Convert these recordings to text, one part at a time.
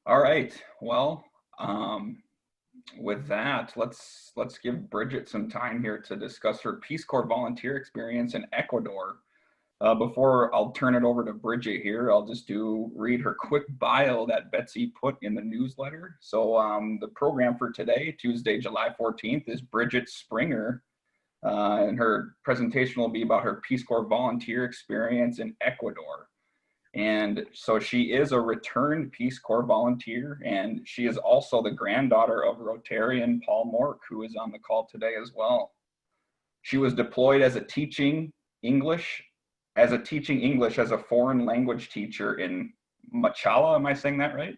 All right. Well, with that, let's give Bridgette some time here to discuss her Peace Corps volunteer experience in Ecuador. Before I'll turn it over to Bridgette here, I'll just read her quick bio that Betsy put in the newsletter. So the program for today, Tuesday, July 14th, is Bridgette Springer. And her presentation will be about her Peace Corps volunteer experience in Ecuador. And so she is a returned Peace Corps volunteer, and she is also the granddaughter of Rotarian Paul Mork, who is on the call today as well. She was deployed as a teaching English as a foreign language teacher in Machala, am I saying that right?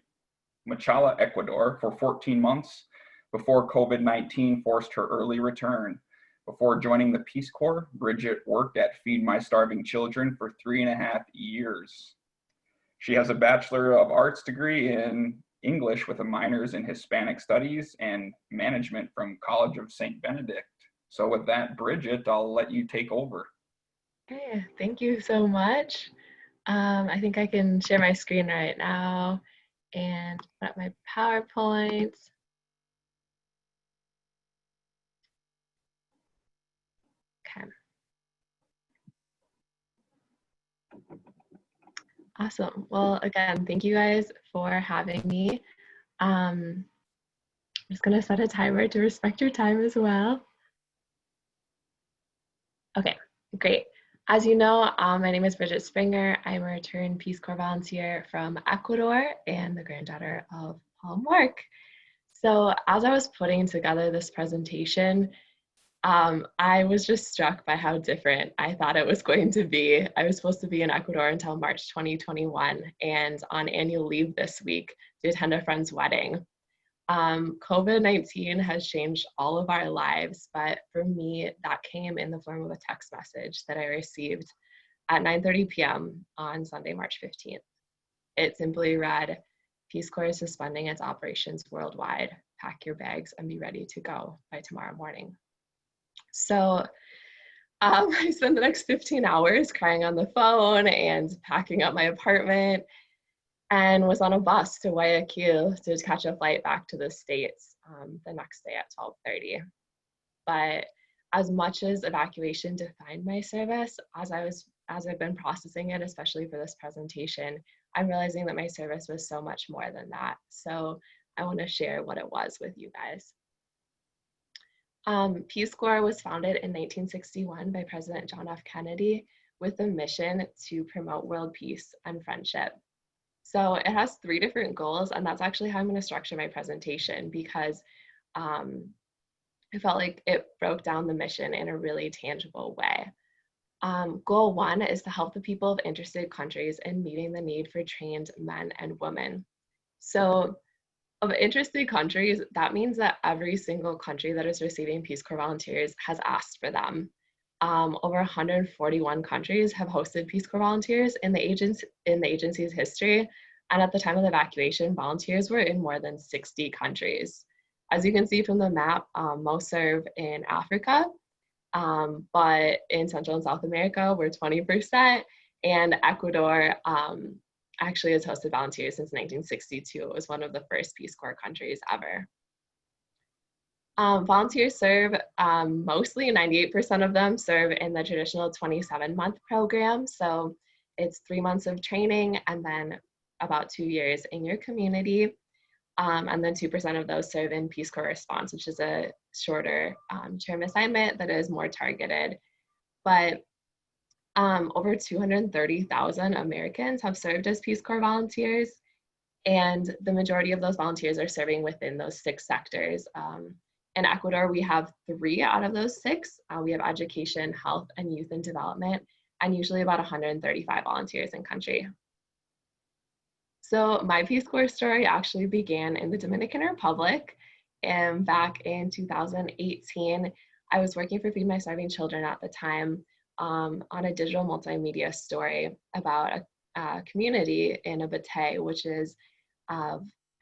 Machala, Ecuador, for 14 months before COVID-19 forced her early return. Before joining the Peace Corps, Bridgette worked at Feed My Starving Children for 3.5 years. She has a Bachelor of Arts degree in English with a minors in Hispanic Studies and Management from College of Saint Benedict. So with that, Bridgette, I'll let you take over. Okay, thank you so much. I think I can share my screen right now and put up my PowerPoint. Okay. Awesome. Well, again, thank you guys for having me. I'm just gonna set a timer to respect your time as well. Okay, great. As you know, my name is Bridgette Springer. I'm a returned Peace Corps volunteer from Ecuador and the granddaughter of Paul Mork. So as I was putting together this presentation, I was just struck by how different I thought it was going to be. I was supposed to be in Ecuador until March 2021 and on annual leave this week to attend a friend's wedding. COVID-19 has changed all of our lives, but for me, that came in the form of a text message that I received at 9:30 p.m. on Sunday, March 15th. It simply read, "Peace Corps is suspending its operations worldwide. Pack your bags and be ready to go by tomorrow morning." So I spent the next 15 hours crying on the phone and packing up my apartment and was on a bus to Guayaquil to catch a flight back to the States the next day at 12:30. But as much as evacuation defined my service, as I've been processing it, especially for this presentation, I'm realizing that my service was so much more than that. So I want to share what it was with you guys. Peace Corps was founded in 1961 by President John F. Kennedy with a mission to promote world peace and friendship. So it has 3 different goals, and that's actually how I'm going to structure my presentation because I felt like it broke down the mission in a really tangible way. Goal 1 is to help the people of interested countries in meeting the need for trained men and women. So of interested countries, that means that every single country that is receiving Peace Corps volunteers has asked for them. Over 141 countries have hosted Peace Corps volunteers in the agency's history, and at the time of the evacuation, volunteers were in more than 60 countries. As you can see from the map, most serve in Africa, but in Central and South America, we're 20%, and Ecuador actually has hosted volunteers since 1962. It was one of the first Peace Corps countries ever. Volunteers serve, mostly 98% of them serve in the traditional 27-month program. So it's 3 months of training and then about 2 years in your community. And then 2% of those serve in Peace Corps Response, which is a shorter term assignment that is more targeted. But over 230,000 Americans have served as Peace Corps volunteers, and the majority of those volunteers are serving within those 6 sectors. In Ecuador, we have 3 out of those 6. We have education, health, and youth and development, and usually about 135 volunteers in country. So my Peace Corps story actually began in the Dominican Republic, and back in 2018, I was working for Feed My Starving Children at the time, on a digital multimedia story about a community in Abate, which is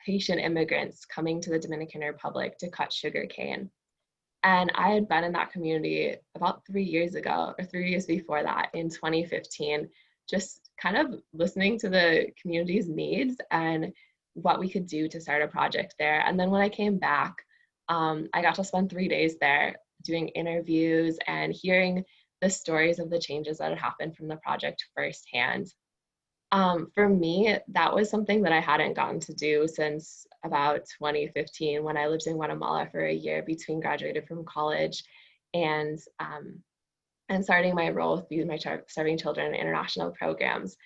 Haitian immigrants coming to the Dominican Republic to cut sugarcane. And I had been in that community about 3 years ago, or 3 years before that, in 2015, just kind of listening to the community's needs and what we could do to start a project there. And then when I came back, I got to spend 3 days there doing interviews and hearing the stories of the changes that had happened from the project firsthand. For me, that was something that I hadn't gotten to do since about 2015 when I lived in Guatemala for a year between graduated from college and starting my role with Youth My Starving Children in international programs.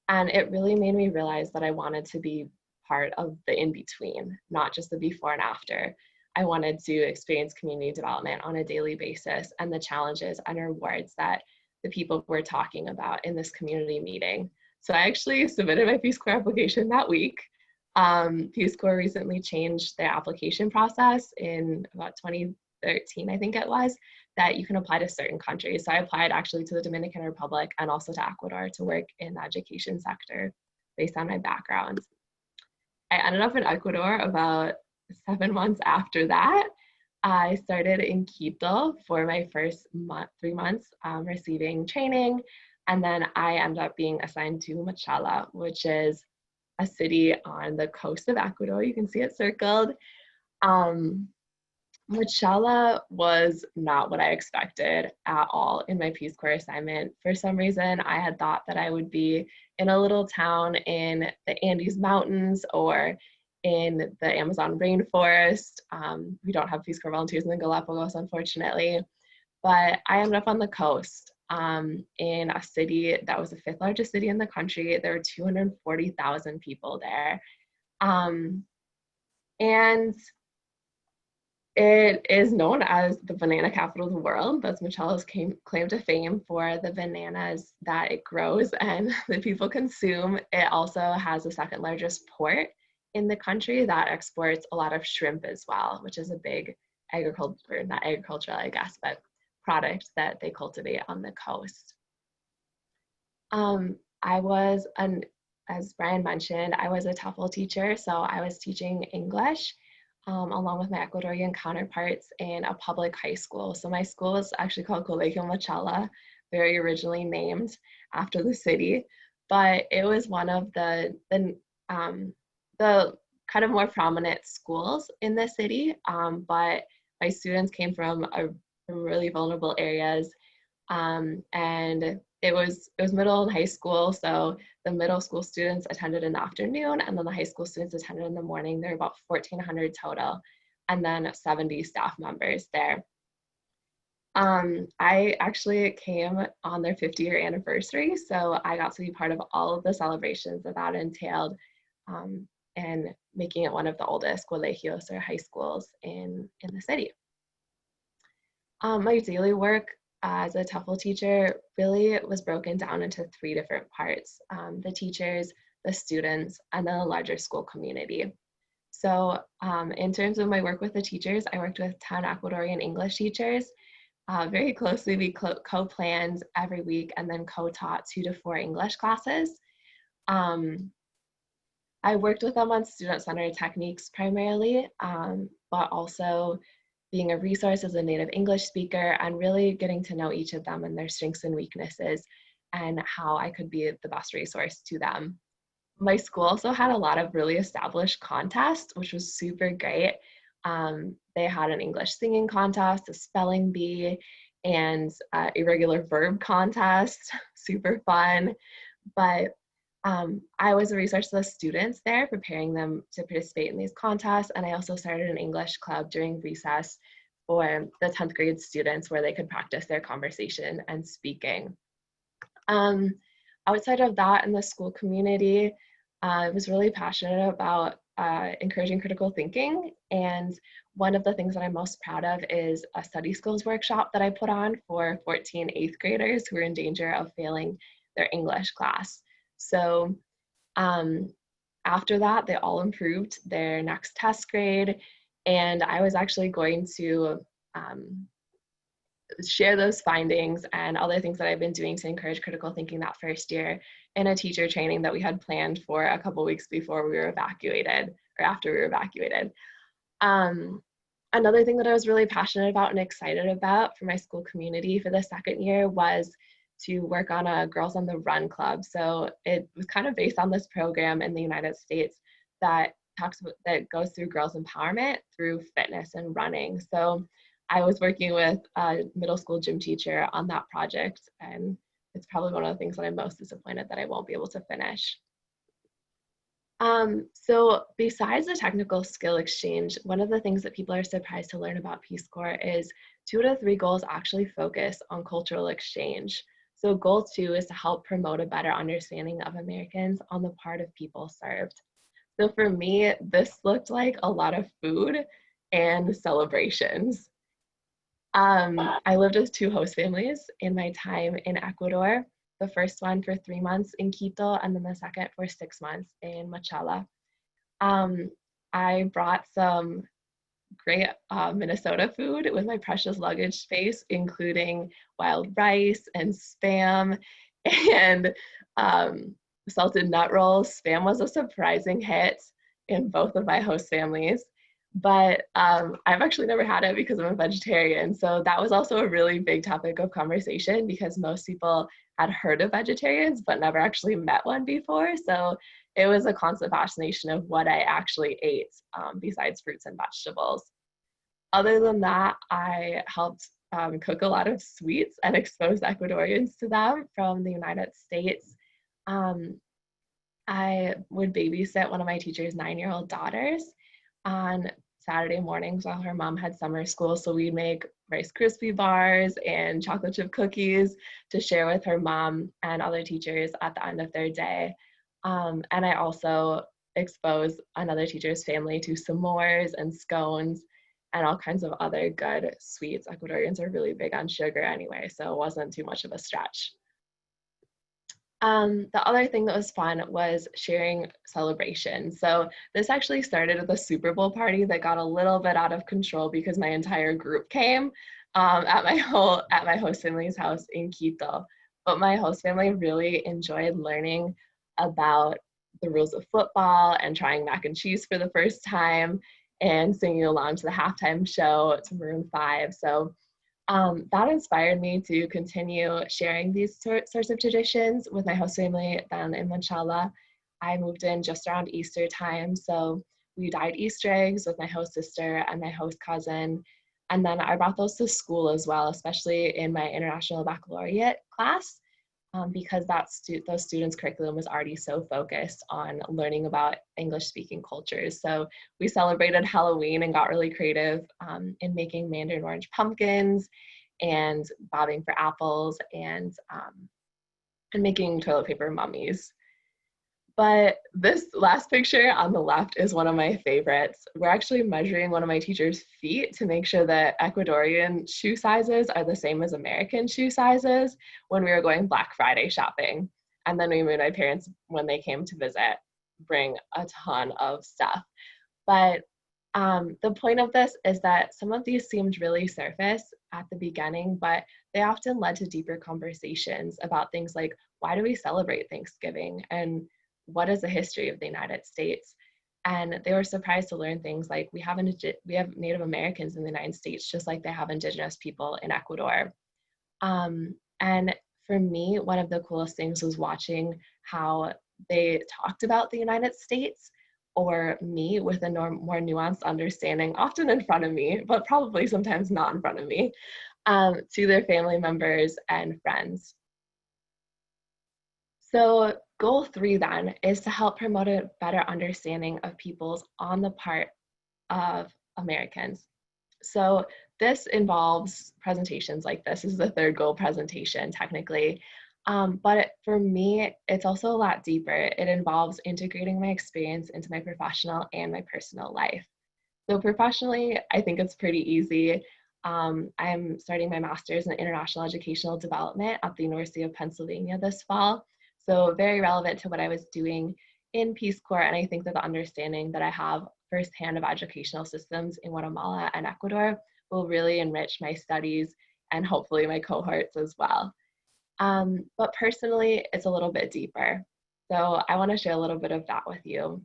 And it really made me realize that I wanted to be part of the in-between, not just the before and after. I wanted to experience community development on a daily basis and the challenges and rewards that the people were talking about in this community meeting. So I actually submitted my Peace Corps application that week. Peace Corps recently changed their application process in about 2013, I think it was, that you can apply to certain countries. So I applied actually to the Dominican Republic and also to Ecuador to work in the education sector based on my background. I ended up in Ecuador about 7 months after that. I started in Quito for my first 3 months receiving training. And then I ended up being assigned to Machala, which is a city on the coast of Ecuador. You can see it circled. Machala was not what I expected at all in my Peace Corps assignment. For some reason, I had thought that I would be in a little town in the Andes Mountains or in the Amazon rainforest. We don't have Peace Corps volunteers in the Galapagos, unfortunately, but I ended up on the coast in a city that was the 5th largest city in the country. There were 240,000 people there. And it is known as the banana capital of the world. That's Machala's claim to fame for the bananas that it grows and the people consume. It also has the 2nd largest port in the country that exports a lot of shrimp as well, which is a big agriculture, not agricultural, I guess, but product that they cultivate on the coast. As Brian mentioned, I was a TEFL teacher, so I was teaching English along with my Ecuadorian counterparts in a public high school. So my school was actually called Colegio Machala, very originally named after the city, but it was one of the kind of more prominent schools in the city, but my students came from really vulnerable areas, and it was middle and high school, so the middle school students attended in the afternoon and then the high school students attended in the morning. There were about 1,400 total, and then 70 staff members there. I actually came on their 50-year anniversary, so I got to be part of all of the celebrations that entailed, and making it one of the oldest colegios or high schools in the city. My daily work as a TEFL teacher really was broken down into 3 different parts: the teachers, the students, and then the larger school community. So in terms of my work with the teachers, I worked with 10 Ecuadorian English teachers. Very closely, we co-planned every week and then co-taught 2 to 4 English classes. I worked with them on student-centered techniques primarily, but also being a resource as a native English speaker and really getting to know each of them and their strengths and weaknesses and how I could be the best resource to them. My school also had a lot of really established contests, which was super great. They had an English singing contest, a spelling bee, and irregular verb contest, super fun. But I was a resource to the students there, preparing them to participate in these contests. And I also started an English club during recess for the 10th grade students where they could practice their conversation and speaking. Outside of that, in the school community, I was really passionate about encouraging critical thinking. And one of the things that I'm most proud of is a study skills workshop that I put on for 14 8th graders who were in danger of failing their English class. So after that, they all improved their next test grade, and I was actually going to share those findings and other things that I've been doing to encourage critical thinking that first year in a teacher training that we had planned for a couple weeks before we were evacuated, or after we were evacuated. Another thing that I was really passionate about and excited about for my school community for the second year was to work on a Girls on the Run club. So it was kind of based on this program in the United States that that goes through girls empowerment through fitness and running. So I was working with a middle school gym teacher on that project, and it's probably one of the things that I'm most disappointed that I won't be able to finish. So besides the technical skill exchange, one of the things that people are surprised to learn about Peace Corps is 2 to 3 goals actually focus on cultural exchange. So goal 2 is to help promote a better understanding of Americans on the part of people served. So for me, this looked like a lot of food and celebrations. I lived with 2 host families in my time in Ecuador. The first one for 3 months in Quito, and then the second for 6 months in Machala. I brought some great Minnesota food with my precious luggage space, including wild rice and Spam and salted nut rolls. Spam was a surprising hit in both of my host families. But I've actually never had it because I'm a vegetarian. So that was also a really big topic of conversation because most people had heard of vegetarians but never actually met one before. So it was a constant fascination of what I actually ate besides fruits and vegetables. Other than that, I helped cook a lot of sweets and expose Ecuadorians to them from the United States. I would babysit one of my teacher's 9-year-old daughters on Saturday mornings while her mom had summer school. So we'd make Rice Krispie bars and chocolate chip cookies to share with her mom and other teachers at the end of their day. And I also exposed another teacher's family to s'mores and scones and all kinds of other good sweets. Ecuadorians are really big on sugar anyway, so it wasn't too much of a stretch. The other thing that was fun was sharing celebrations. So this actually started with a Super Bowl party that got a little bit out of control because my entire group came at my host family's house in Quito. But my host family really enjoyed learning about the rules of football and trying mac and cheese for the first time and singing along to the halftime show to Maroon 5. So that inspired me to continue sharing these sorts of traditions with my host family down in Machala. I moved in just around Easter time, so we dyed Easter eggs with my host sister and my host cousin. And then I brought those to school as well, especially in my International Baccalaureate class, because those students' curriculum was already so focused on learning about English-speaking cultures. So we celebrated Halloween and got really creative in making mandarin orange pumpkins and bobbing for apples and making toilet paper mummies. But this last picture on the left is one of my favorites. We're actually measuring one of my teacher's feet to make sure that Ecuadorian shoe sizes are the same as American shoe sizes when we were going Black Friday shopping. And then we made my parents, when they came to visit, bring a ton of stuff. But the point of this is that some of these seemed really surface at the beginning, but they often led to deeper conversations about things like, why do we celebrate Thanksgiving? And what is the history of the United States? And they were surprised to learn things like we have Native Americans in the United States, just like they have Indigenous people in Ecuador. And for me, one of the coolest things was watching how they talked about the United States or me with a more nuanced understanding, often in front of me, but probably sometimes not in front of me, to their family members and friends. So goal 3 then is to help promote a better understanding of peoples on the part of Americans. So this involves presentations like this. This is the 3rd goal presentation technically. But for me, it's also a lot deeper. It involves integrating my experience into my professional and my personal life. So professionally, I think it's pretty easy. I'm starting my master's in international educational development at the University of Pennsylvania this fall. So very relevant to what I was doing in Peace Corps. And I think that the understanding that I have firsthand of educational systems in Guatemala and Ecuador will really enrich my studies and hopefully my cohorts as well. But personally, it's a little bit deeper. So I want to share a little bit of that with you.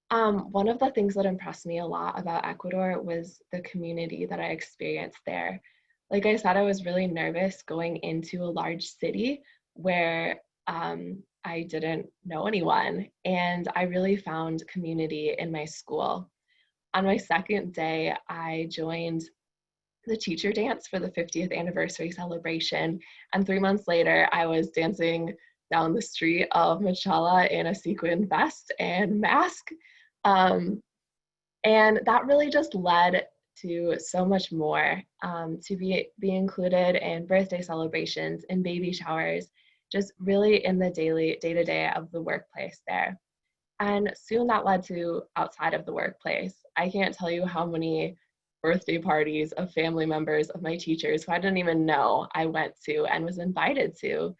One of the things that impressed me a lot about Ecuador was the community that I experienced there. Like I said, I was really nervous going into a large city where I didn't know anyone, and I really found community in my school. On my second day, I joined the teacher dance for the 50th anniversary celebration, and 3 months later, I was dancing down the street of Machala in a sequin vest and mask. Um, and that really just led to so much more, to be included in birthday celebrations and baby showers, just really in the daily day-to-day of the workplace there. And soon that led to outside of the workplace. I can't tell you how many birthday parties of family members of my teachers who I didn't even know I went to and was invited to,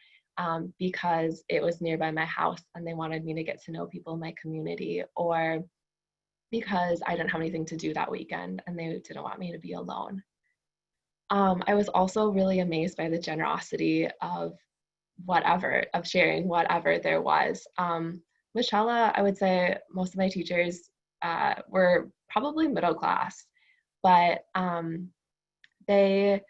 because it was nearby my house and they wanted me to get to know people in my community, or because I didn't have anything to do that weekend and they didn't want me to be alone. I was also really amazed by the generosity of sharing whatever there was. Machala, I would say most of my teachers were probably middle class, but they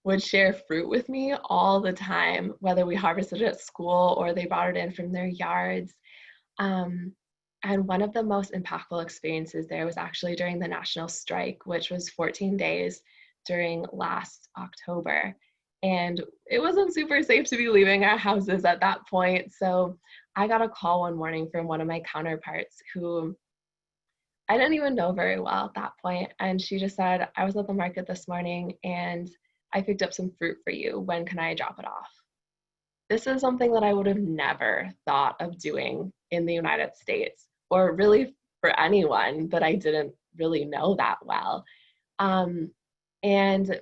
would share fruit with me all the time, whether we harvested it at school or they brought it in from their yards. And one of the most impactful experiences there was actually during the national strike, which was 14 days during last October. And it wasn't super safe to be leaving our houses at that point. So I got a call one morning from one of my counterparts who I didn't even know very well at that point. And she just said, I was at the market this morning and I picked up some fruit for you. When can I drop it off? This is something that I would have never thought of doing in the United States, or really for anyone that I didn't really know that well. And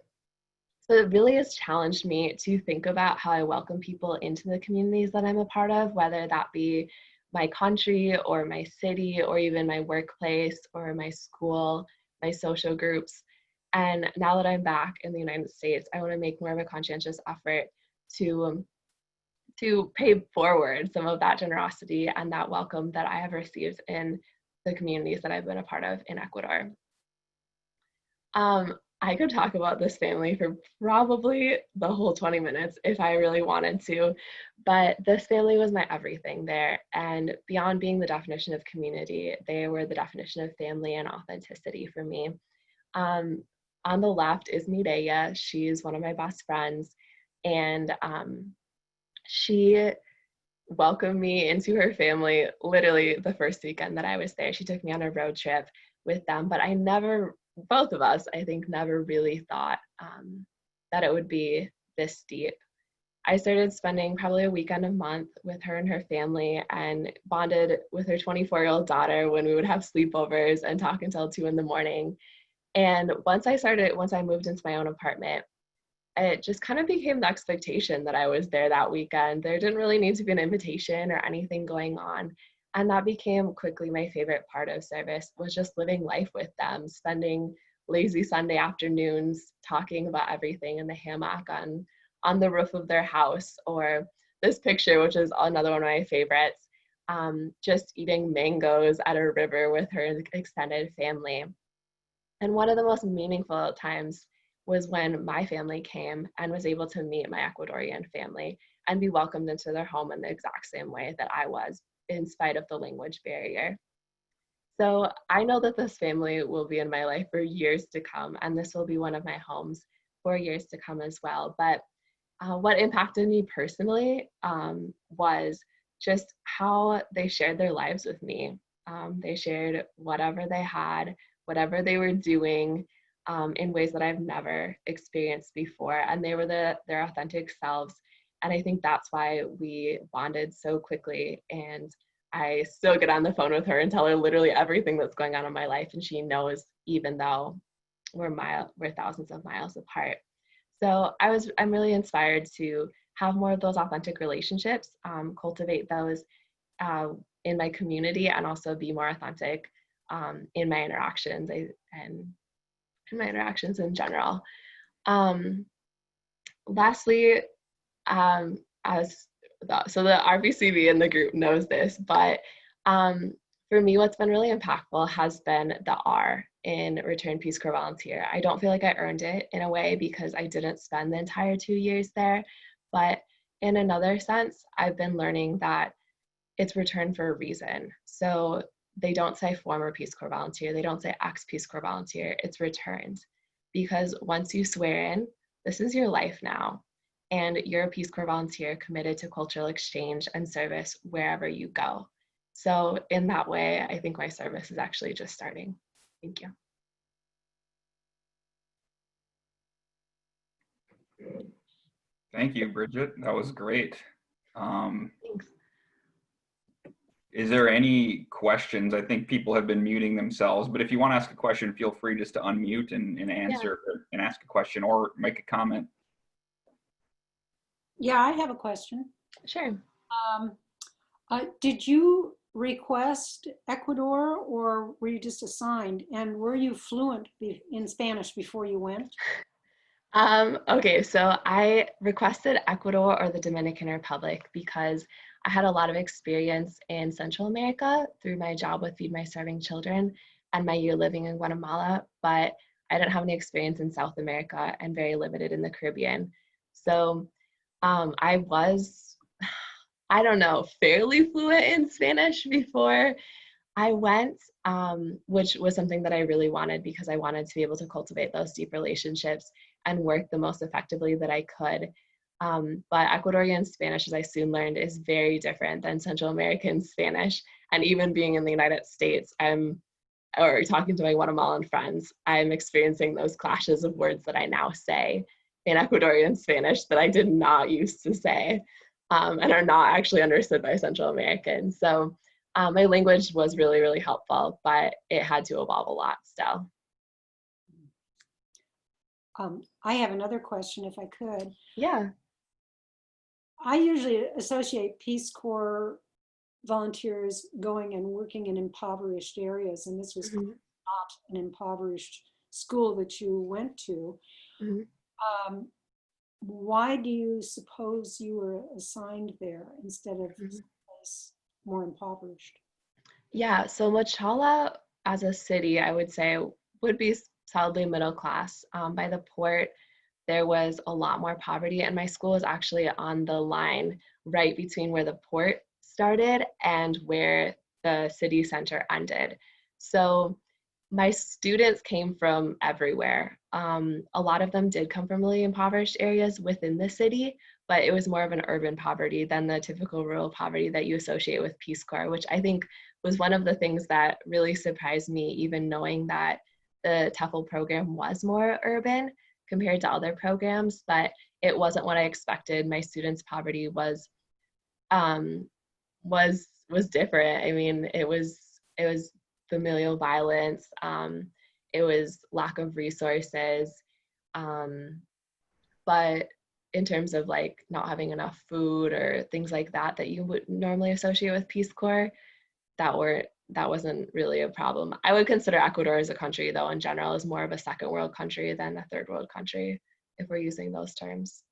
so it really has challenged me to think about how I welcome people into the communities that I'm a part of, whether that be my country or my city or even my workplace or my school, my social groups. And now that I'm back in the United States, I want to make more of a conscientious effort to pay forward some of that generosity and that welcome that I have received in the communities that I've been a part of in Ecuador. I could talk about this family for probably the whole 20 minutes if I really wanted to, but this family was my everything there. And beyond being the definition of community, they were the definition of family and authenticity for me. On the left is Mireya. She's one of my best friends, and she welcomed me into her family literally the first weekend that I was there. She took me on a road trip with them, but both of us, I think, never really thought that it would be this deep. I started spending probably a weekend a month with her and her family and bonded with her 24-year-old daughter when we would have sleepovers and talk until 2 a.m. And once I moved into my own apartment, it just kind of became the expectation that I was there that weekend. There didn't really need to be an invitation or anything going on. And that became quickly my favorite part of service, was just living life with them, spending lazy Sunday afternoons talking about everything in the hammock on the roof of their house, or this picture, which is another one of my favorites, just eating mangoes at a river with her extended family. And one of the most meaningful times was when my family came and was able to meet my Ecuadorian family and be welcomed into their home in the exact same way that I was, in spite of the language barrier. So I know that this family will be in my life for years to come, and this will be one of my homes for years to come as well. But what impacted me personally was just how they shared their lives with me. They shared whatever they had, whatever they were doing, in ways that I've never experienced before. And they were their authentic selves. And I think that's why we bonded so quickly. And I still get on the phone with her and tell her literally everything that's going on in my life. And she knows, even though we're thousands of miles apart. So I'm really inspired to have more of those authentic relationships, cultivate those in my community, and also be more authentic in my interactions and in my interactions in general. Lastly, so the RPCB in the group knows this, but for me, what's been really impactful has been the R in Return Peace Corps Volunteer. I don't feel like I earned it in a way because I didn't spend the entire 2 years there, but in another sense, I've been learning that it's returned for a reason. So they don't say former Peace Corps volunteer, they don't say ex-Peace Corps volunteer, it's returned. Because once you swear in, this is your life now. And you're a Peace Corps volunteer committed to cultural exchange and service wherever you go. So in that way, I think my service is actually just starting. Thank you. Thank you, Bridgette. That was great. Thanks. Is there any questions? I think people have been muting themselves, but if you want to ask a question, feel free just to unmute and answer and ask a question or make a comment. Yeah, I have a question. Sure. Did you request Ecuador or were you just assigned? And were you fluent in Spanish before you went? Okay, so I requested Ecuador or the Dominican Republic because I had a lot of experience in Central America through my job with Feed My Starving Children and my year living in Guatemala, but I didn't have any experience in South America and very limited in the Caribbean. So I was, I don't know, fairly fluent in Spanish before I went, which was something that I really wanted because I wanted to be able to cultivate those deep relationships and work the most effectively that I could. But Ecuadorian Spanish, as I soon learned, is very different than Central American Spanish. And even being in the United States, or talking to my Guatemalan friends, I'm experiencing those clashes of words that I now say in Ecuadorian Spanish that I did not used to say, and are not actually understood by Central Americans. So my language was really, really helpful, but it had to evolve a lot still. I have another question if I could. Yeah. I usually associate Peace Corps volunteers going and working in impoverished areas, and this was not an impoverished school that you went to. Why do you suppose you were assigned there instead of someplace more impoverished? Yeah, so Machala as a city, I would say, would be solidly middle class. By the port, there was a lot more poverty, and my school was actually on the line right between where the port started and where the city center ended. So my students came from everywhere. A lot of them did come from really impoverished areas within the city, but it was more of an urban poverty than the typical rural poverty that you associate with Peace Corps, which I think was one of the things that really surprised me, even knowing that the TEFL program was more urban compared to other programs, but it wasn't what I expected. My students' poverty was different. I mean, it was familial violence, it was lack of resources, but in terms of like not having enough food or things like that that you would normally associate with Peace Corps, that wasn't really a problem. I would consider Ecuador as a country, though, in general, as more of a second world country than a third world country, if we're using those terms.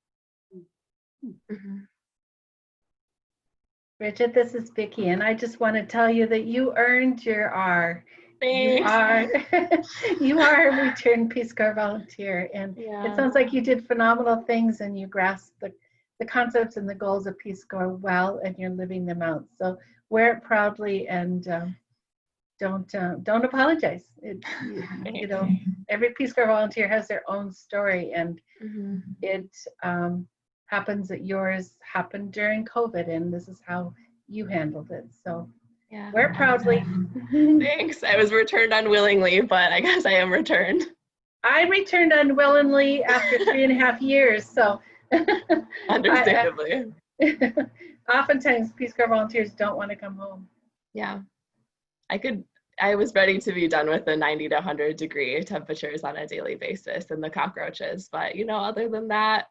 Bridgette, this is Vicki, and I just want to tell you that you earned your R. Thanks. You are a returned Peace Corps volunteer, and it sounds like you did phenomenal things and you grasped the concepts and the goals of Peace Corps well, and you're living them out. So wear it proudly and don't apologize. You know, every Peace Corps volunteer has their own story, and it happens that yours happened during COVID, and this is how you handled it. So wear it proudly. Thanks. I was returned unwillingly, but I guess I am returned. I returned unwillingly after 3.5 years. So understandably. Oftentimes Peace Corps volunteers don't want to come home. Yeah. I was ready to be done with the 90 to 100 degree temperatures on a daily basis and the cockroaches. But, you know, other than that,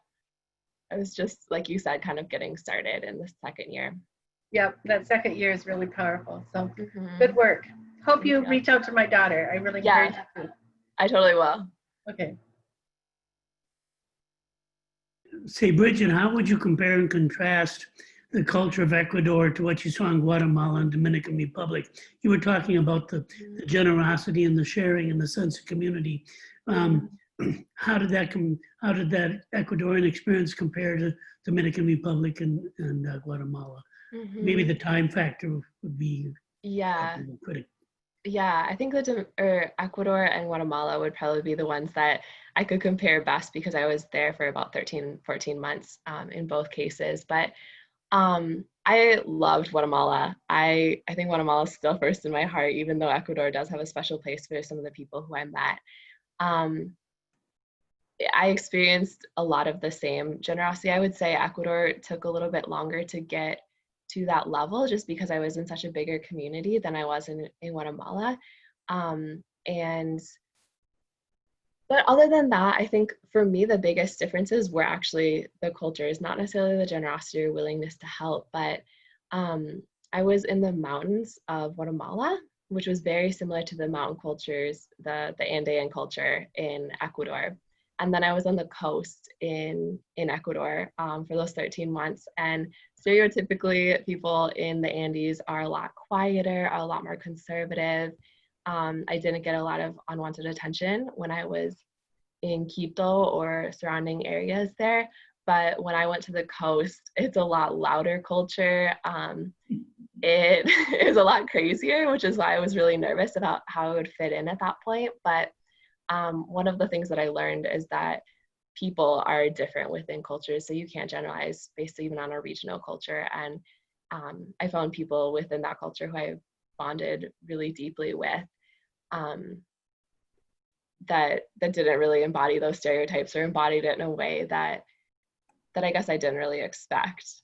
I was just, like you said, kind of getting started in the second year. Yep, that second year is really powerful. So good work. Hope you reach out to my daughter. I really encourage you to. I totally will. Okay. Say, Bridgette, how would you compare and contrast the culture of Ecuador to what you saw in Guatemala and Dominican Republic? You were talking about the generosity and the sharing and the sense of community. How did that Ecuadorian experience compare to Dominican Republic and Guatemala? Maybe the time factor would be Yeah. critical. Yeah, I think Ecuador and Guatemala would probably be the ones that I could compare best because I was there for about 14 months in both cases. But I loved Guatemala. I think Guatemala is still first in my heart, even though Ecuador does have a special place for some of the people who I met. Um, I experienced a lot of the same generosity. I would say Ecuador took a little bit longer to get to that level just because I was in such a bigger community than I was in Guatemala. But other than that, I think for me, the biggest differences were actually the cultures, not necessarily the generosity or willingness to help, but I was in the mountains of Guatemala, which was very similar to the mountain cultures, the Andean culture in Ecuador. And then I was on the coast in Ecuador for those 13 months. And stereotypically, people in the Andes are a lot quieter, are a lot more conservative. I didn't get a lot of unwanted attention when I was in Quito or surrounding areas there. But when I went to the coast, it's a lot louder culture. It is a lot crazier, which is why I was really nervous about how I would fit in at that point. But one of the things that I learned is that people are different within cultures, so you can't generalize based even on a regional culture. And I found people within that culture who I bonded really deeply with that didn't really embody those stereotypes or embodied it in a way that I guess I didn't really expect,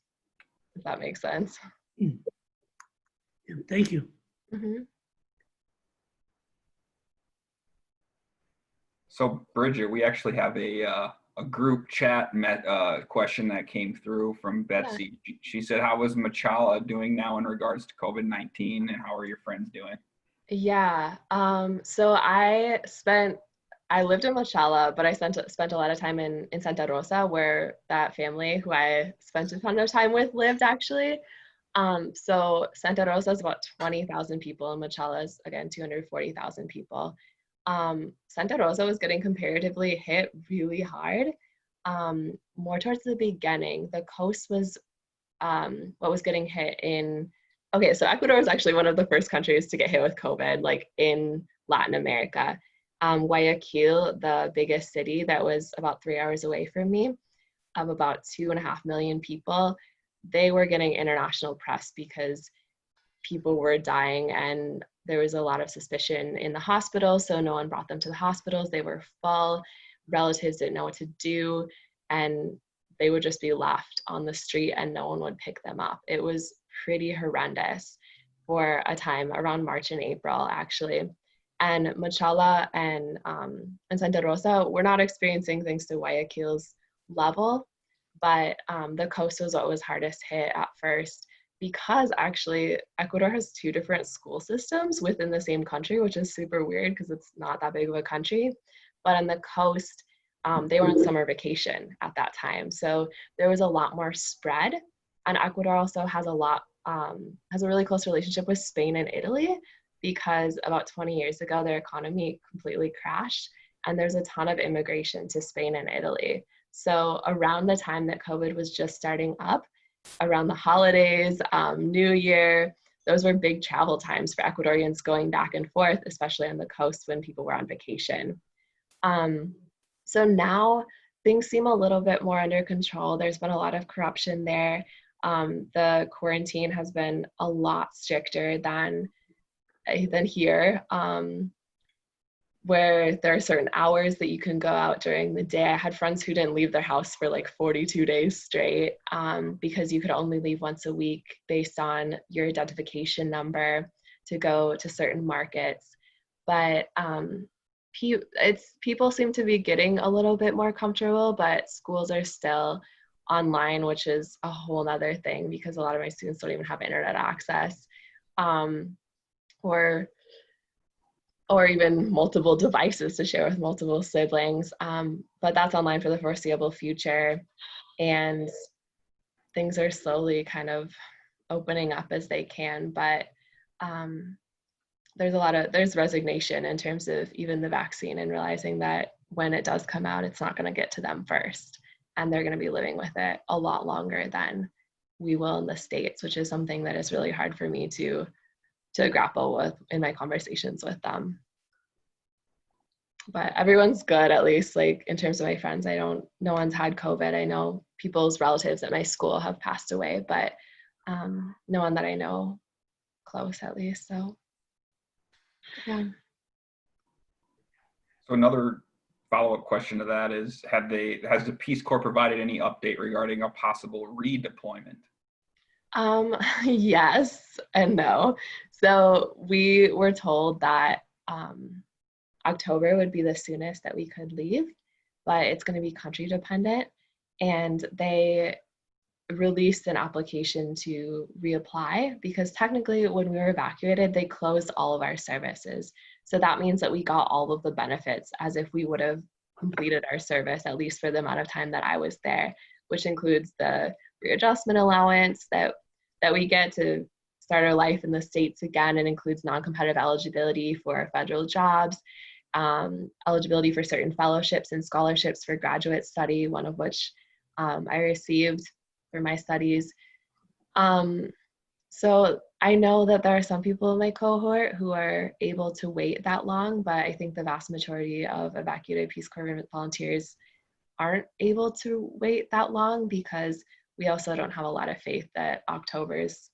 if that makes sense. Yeah, thank you. Mm-hmm. So Bridgette, we actually have a group chat question that came through from Betsy. Yeah. She said, how is Machala doing now in regards to COVID-19 and how are your friends doing? Yeah, so I lived in Machala, but I spent a lot of time in Santa Rosa, where that family who I spent a ton of time with lived actually. So Santa Rosa is about 20,000 people, and Machala is again 240,000 people. Santa Rosa was getting comparatively hit really hard. More towards the beginning, the coast was what was getting hit in. Okay, so Ecuador was actually one of the first countries to get hit with COVID, like in Latin America. Guayaquil, the biggest city that was about 3 hours away from me, of about 2.5 million people, they were getting international press because people were dying and there was a lot of suspicion in the hospital, so no one brought them to the hospitals. They were full, relatives didn't know what to do, and they would just be left on the street and no one would pick them up. It was pretty horrendous for a time around March and April, actually. And Machala and Santa Rosa, we're not experiencing things to Guayaquil's level, but the coast was what was hardest hit at first, because actually Ecuador has 2 different school systems within the same country, which is super weird because it's not that big of a country. But on the coast, they were on summer vacation at that time. So there was a lot more spread. And Ecuador also has a really close relationship with Spain and Italy, because about 20 years ago, their economy completely crashed and there's a ton of immigration to Spain and Italy. So around the time that COVID was just starting up, around the holidays, New Year, those were big travel times for Ecuadorians going back and forth, especially on the coast when people were on vacation. So now things seem a little bit more under control. There's been a lot of corruption there. The quarantine has been a lot stricter than here, where there are certain hours that you can go out during the day. I had friends who didn't leave their house for like 42 days straight because you could only leave once a week based on your identification number to go to certain markets. But people seem to be getting a little bit more comfortable, but schools are still online, which is a whole nother thing because a lot of my students don't even have internet access. Or even multiple devices to share with multiple siblings. But that's online for the foreseeable future. And things are slowly kind of opening up as they can. But there's resignation in terms of even the vaccine and realizing that when it does come out, it's not going to get to them first. And they're going to be living with it a lot longer than we will in the States, which is something that is really hard for me to grapple with in my conversations with them. But everyone's good, at least like in terms of my friends. No one's had COVID. I know people's relatives at my school have passed away, but no one that I know close, at least. So yeah. So another follow-up question to that is, has the Peace Corps provided any update regarding a possible redeployment? Yes and no. So we were told that October would be the soonest that we could leave, but it's going to be country dependent. And they released an application to reapply, because technically when we were evacuated, they closed all of our services. So that means that we got all of the benefits as if we would have completed our service, at least for the amount of time that I was there, which includes the readjustment allowance that we get to start our life in the States again. It includes non-competitive eligibility for federal jobs, eligibility for certain fellowships and scholarships for graduate study, one of which I received for my studies. So I know that there are some people in my cohort who are able to wait that long, but I think the vast majority of evacuated Peace Corps volunteers aren't able to wait that long, because we also don't have a lot of faith that October is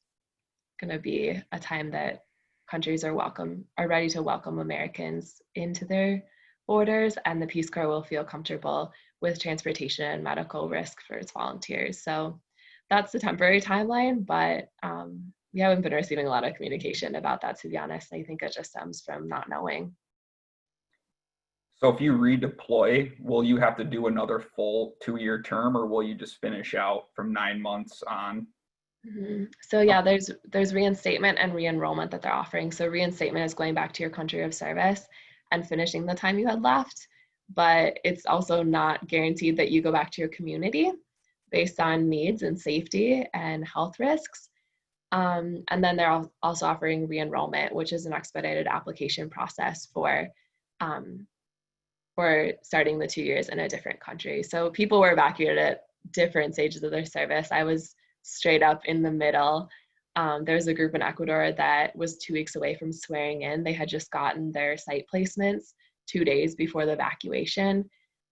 going to be a time that countries are ready to welcome Americans into their borders, and the Peace Corps will feel comfortable with transportation and medical risk for its volunteers. So that's the temporary timeline, but we haven't been receiving a lot of communication about that, to be honest. I think it just stems from not knowing. So if you redeploy, will you have to do another full 2-year term, or will you just finish out from 9 months on? Mm-hmm. So yeah, there's reinstatement and re-enrollment that they're offering. So reinstatement is going back to your country of service and finishing the time you had left, but it's also not guaranteed that you go back to your community based on needs and safety and health risks. And then they're also offering re-enrollment, which is an expedited application process for starting the 2 years in a different country. So people were evacuated at different stages of their service. I was straight up in the middle. There was a group in Ecuador that was 2 weeks away from swearing in. They had just gotten their site placements 2 days before the evacuation.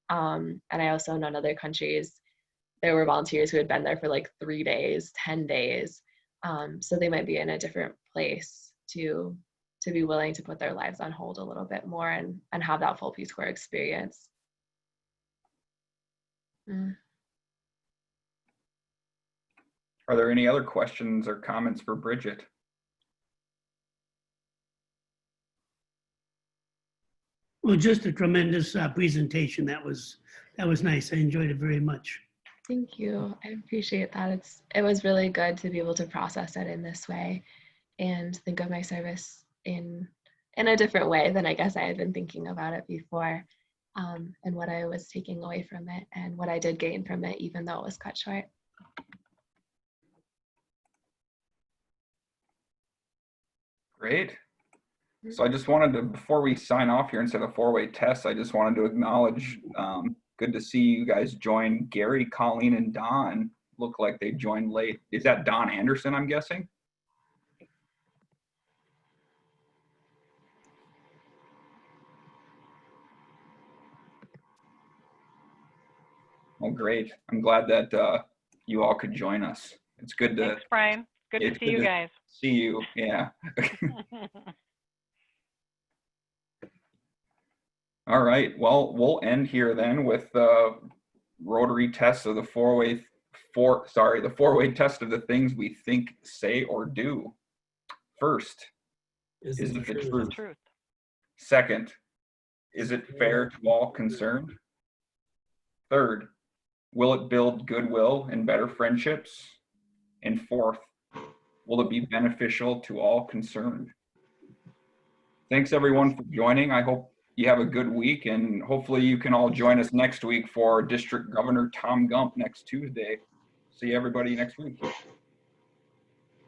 And I also know in other countries, there were volunteers who had been there for like 3 days, 10 days. So they might be in a different place to be willing to put their lives on hold a little bit more and have that full Peace Corps experience. Are there any other questions or comments for Bridgette? Well, just a tremendous presentation. That was nice. I enjoyed it very much. Thank you. I appreciate that. It was really good to be able to process it in this way and think of my service in a different way than I guess I had been thinking about it before, and what I was taking away from it and what I did gain from it, even though it was cut short. Great. So I just wanted to, before we sign off here instead of 4-way test, I just wanted to acknowledge, good to see you guys join. Gary, Colleen, and Don look like they joined late. Is that Don Anderson, I'm guessing? Well, great. I'm glad that you all could join us. It's good to. Thanks, Brian. Good to see you guys. See you, yeah. All right, well, we'll end here then with the Rotary test of the four-way test of the things we think, say, or do. First, is it the truth? Second, is it fair to all concerned? Third, will it build goodwill and better friendships? And fourth, will it be beneficial to all concerned? Thanks everyone for joining. I hope you have a good week, and hopefully you can all join us next week for District Governor Tom Gump next Tuesday. See everybody next week.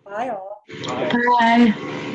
Bye all. Bye. Bye.